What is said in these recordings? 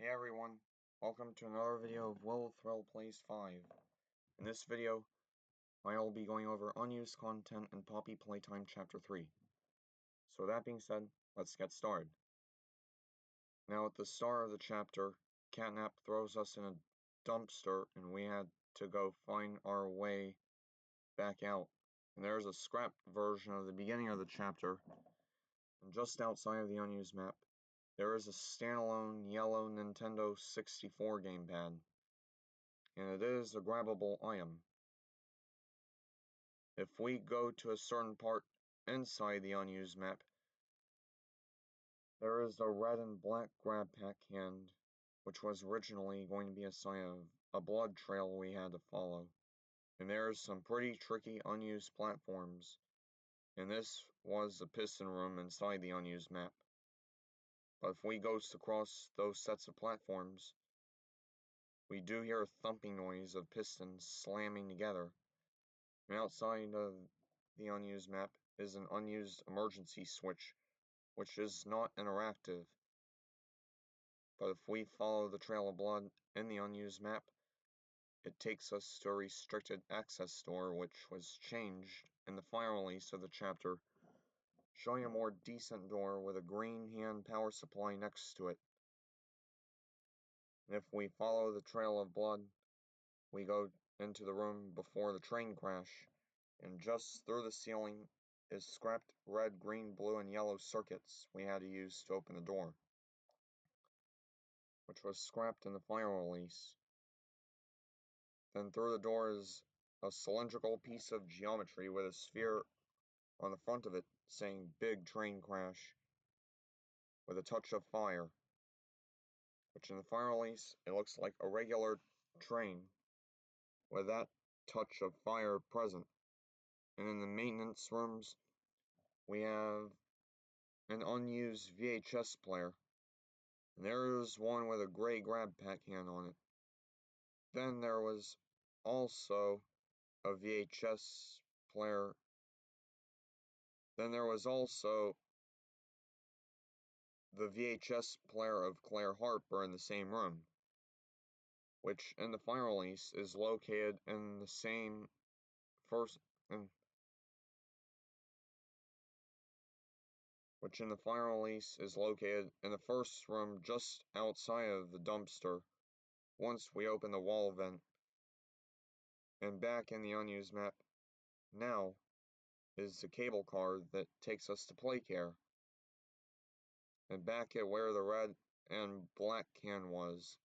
Hey everyone, welcome to another video of Will Thrill Plays 5. In this video, I'll be going over unused content in Poppy Playtime Chapter 3. So with that being said, let's get started. Now at the start of the chapter, Catnap throws us in a dumpster and we had to go find our way back out. And there's a scrapped version of the beginning of the chapter, and just outside of the unused map, there is a standalone yellow Nintendo 64 gamepad, and it is a grabbable item. If we go to a certain part inside the unused map, there is a red and black grab pack hand, which was originally going to be a sign of a blood trail we had to follow. And there's some pretty tricky unused platforms, and this was a piston room inside the unused map. But if we ghost across those sets of platforms, we do hear a thumping noise of pistons slamming together. And outside of the unused map is an unused emergency switch, which is not interactive. But if we follow the trail of blood in the unused map, it takes us to a restricted access door, which was changed in the final release of the chapter, showing a more decent door with a green hand power supply next to it. And if we follow the trail of blood, we go into the room before the train crash, and just through the ceiling is scrapped red, green, blue, and yellow circuits we had to use to open the door, which was scrapped in the final release. Then through the door is a cylindrical piece of geometry with a sphere on the front of it saying "Big Train Crash" with a touch of fire, which in the final release it looks like a regular train with that touch of fire present. And in the maintenance rooms we have an unused VHS player, and there is one with a gray grab pack hand on it. Then there was also a VHS player. Then there was also the VHS player of Claire Harper in the same room, which in the final release is located in the same first which in the final release is located in the first room just outside of the dumpster once we open the wall vent. And back in the unused map now is the cable car that takes us to Playcare. And back at where the red and black can was,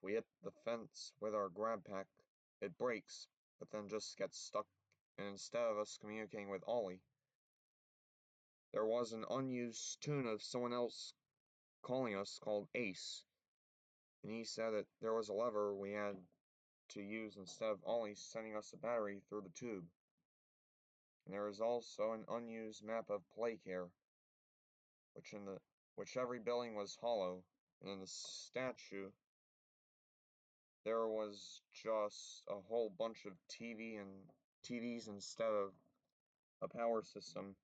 we hit the fence with our grab pack, it breaks, but then just gets stuck, and instead of us communicating with Ollie, there was an unused tune of someone else calling us called Ace, and he said that there was a lever we had to use instead of Ollie sending us a battery through the tube. And there is also an unused map of Playcare, which every building was hollow, and in the statue there was just a whole bunch of TVs instead of a power system,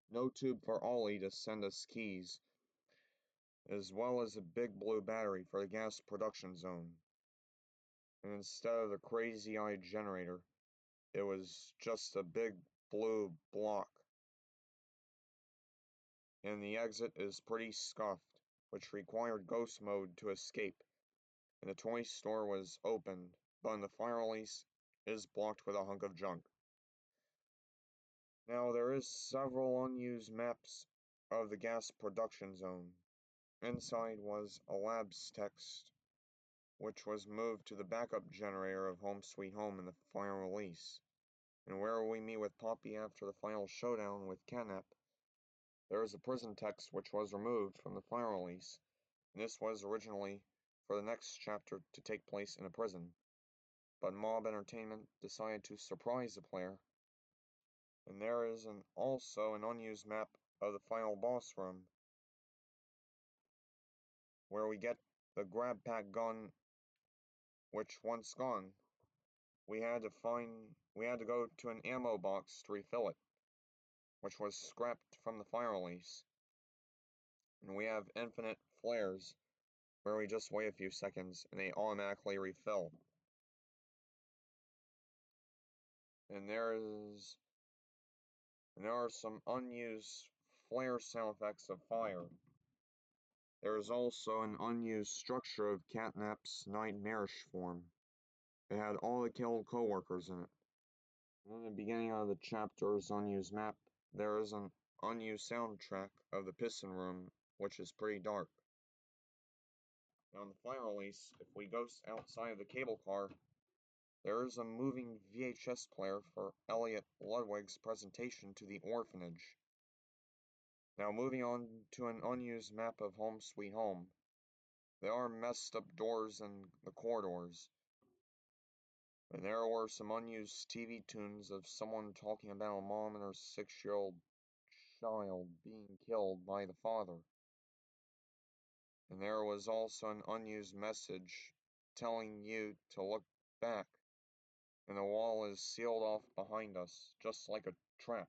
no tube for Ollie to send us keys, as well as a big blue battery for the gas production zone. And instead of the crazy-eyed generator, it was just a big blue block. And the exit is pretty scuffed, which required ghost mode to escape. And the toy store was opened, but in the final release is blocked with a hunk of junk. Now there is several unused maps of the gas production zone. Inside was a lab's text, which was moved to the backup generator of Home Sweet Home in the final release. And where we meet with Poppy after the final showdown with Catnap, there is a prison text which was removed from the final release, and this was originally for the next chapter to take place in a prison. But Mob Entertainment decided to surprise the player, and there is also an unused map of the final boss room, where we get the grab pack gun, which once gone, we had to go to an ammo box to refill it, which was scrapped from the final release. And we have infinite flares, where we just wait a few seconds and they automatically refill. And there are some unused flare sound effects of fire. There is also an unused structure of Catnap's nightmarish form. It had all the killed co-workers in it. And in the beginning of the chapter's unused map, there is an unused soundtrack of the Piston Room, which is pretty dark. Now in the final release, if we go outside of the cable car, there is a moving VHS player for Elliot Ludwig's presentation to the orphanage. Now moving on to an unused map of Home Sweet Home. There are messed up doors in the corridors. And there were some unused TV tunes of someone talking about a mom and her 6-year-old child being killed by the father. And there was also an unused message telling you to look back, and the wall is sealed off behind us, just like a trap.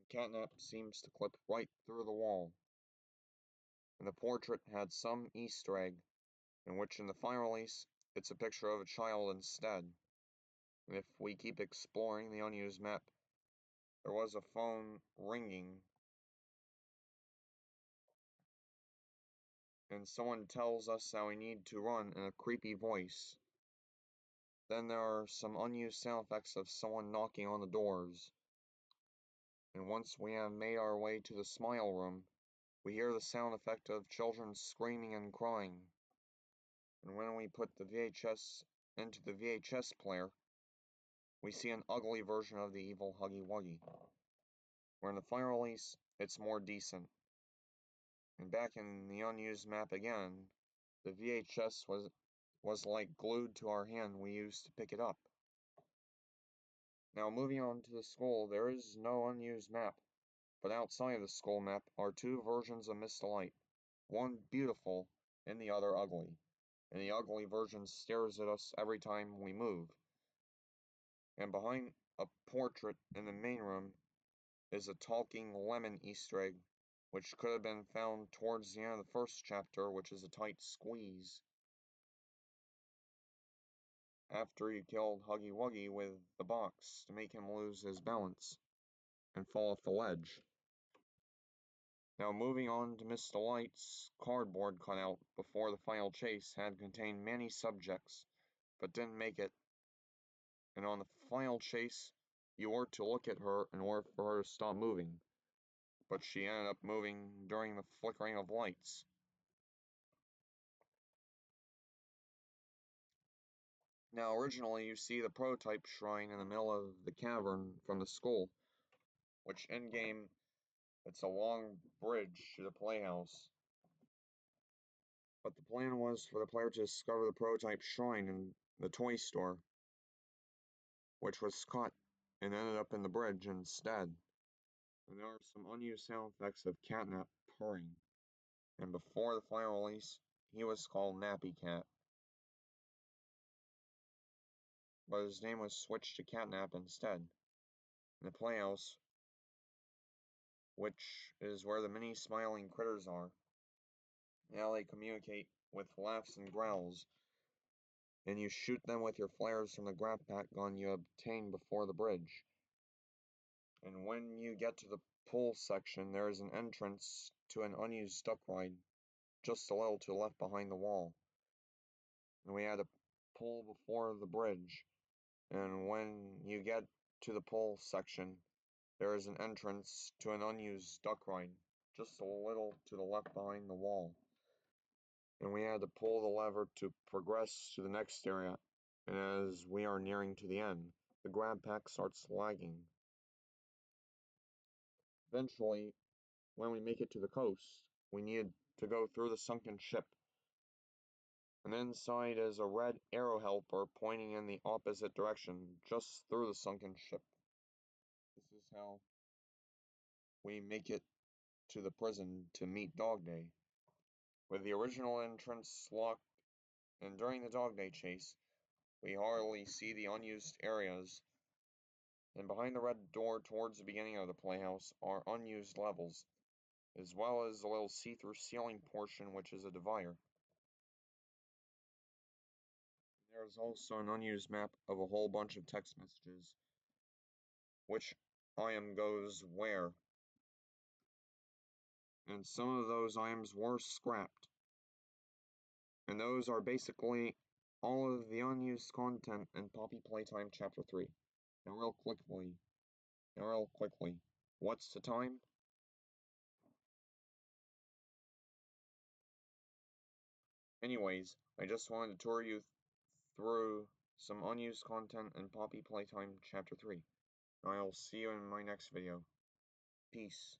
The catnap seems to clip right through the wall. And the portrait had some Easter egg, in which in the final release, it's a picture of a child instead. And if we keep exploring the unused map, there was a phone ringing, and someone tells us that we need to run in a creepy voice. Then there are some unused sound effects of someone knocking on the doors. And once we have made our way to the smile room, we hear the sound effect of children screaming and crying. And when we put the VHS into the VHS player, we see an ugly version of the evil Huggy Wuggy. Where in the final release, it's more decent. And back in the unused map again, the VHS was like glued to our hand we used to pick it up. Now moving on to the school, there is no unused map, but outside of the school map are two versions of Mr. Light, one beautiful and the other ugly, and the ugly version stares at us every time we move. And behind a portrait in the main room is a talking lemon Easter egg, which could have been found towards the end of the first chapter, which is a tight squeeze. After you killed Huggy Wuggy with the box to make him lose his balance and fall off the ledge. Now moving on to Mr. Light's cardboard cutout before the final chase had contained many subjects, but didn't make it, and on the final chase you were to look at her in order for her to stop moving, but she ended up moving during the flickering of lights. Now originally you see the prototype shrine in the middle of the cavern from the school, which in-game it's a long bridge to the playhouse. But the plan was for the player to discover the prototype shrine in the toy store, which was cut and ended up in the bridge instead. And there are some unused sound effects of Catnap purring. And before the final release, he was called Nappy Cat. But his name was switched to Catnap instead. In the playhouse, which is where the many smiling critters are. Now they communicate with laughs and growls, and you shoot them with your flares from the grab pack gun you obtained before the bridge. And when you get to the pool section, there is an entrance to an unused duck ride, just a little to the left behind the wall. And we had a pull before the bridge, and when you get to the pull section, there is an entrance to an unused duck ride, just a little to the left behind the wall. And we had to pull the lever to progress to the next area, and as we are nearing to the end, the grab pack starts lagging. Eventually, when we make it to the coast, we need to go through the sunken ship. And inside is a red arrow helper pointing in the opposite direction, just through the sunken ship. This is how we make it to the prison to meet Dog Day. With the original entrance locked, and during the Dog Day chase, we hardly see the unused areas, and behind the red door towards the beginning of the playhouse are unused levels, as well as the little see-through ceiling portion which is a divider. there's also an unused map of a whole bunch of text messages. Which item goes where? And some of those items were scrapped. And those are basically all of the unused content in Poppy Playtime Chapter 3. Now real quickly, what's the time? Anyways, I just wanted to tour you through some unused content in Poppy Playtime Chapter 3. I'll see you in my next video. Peace.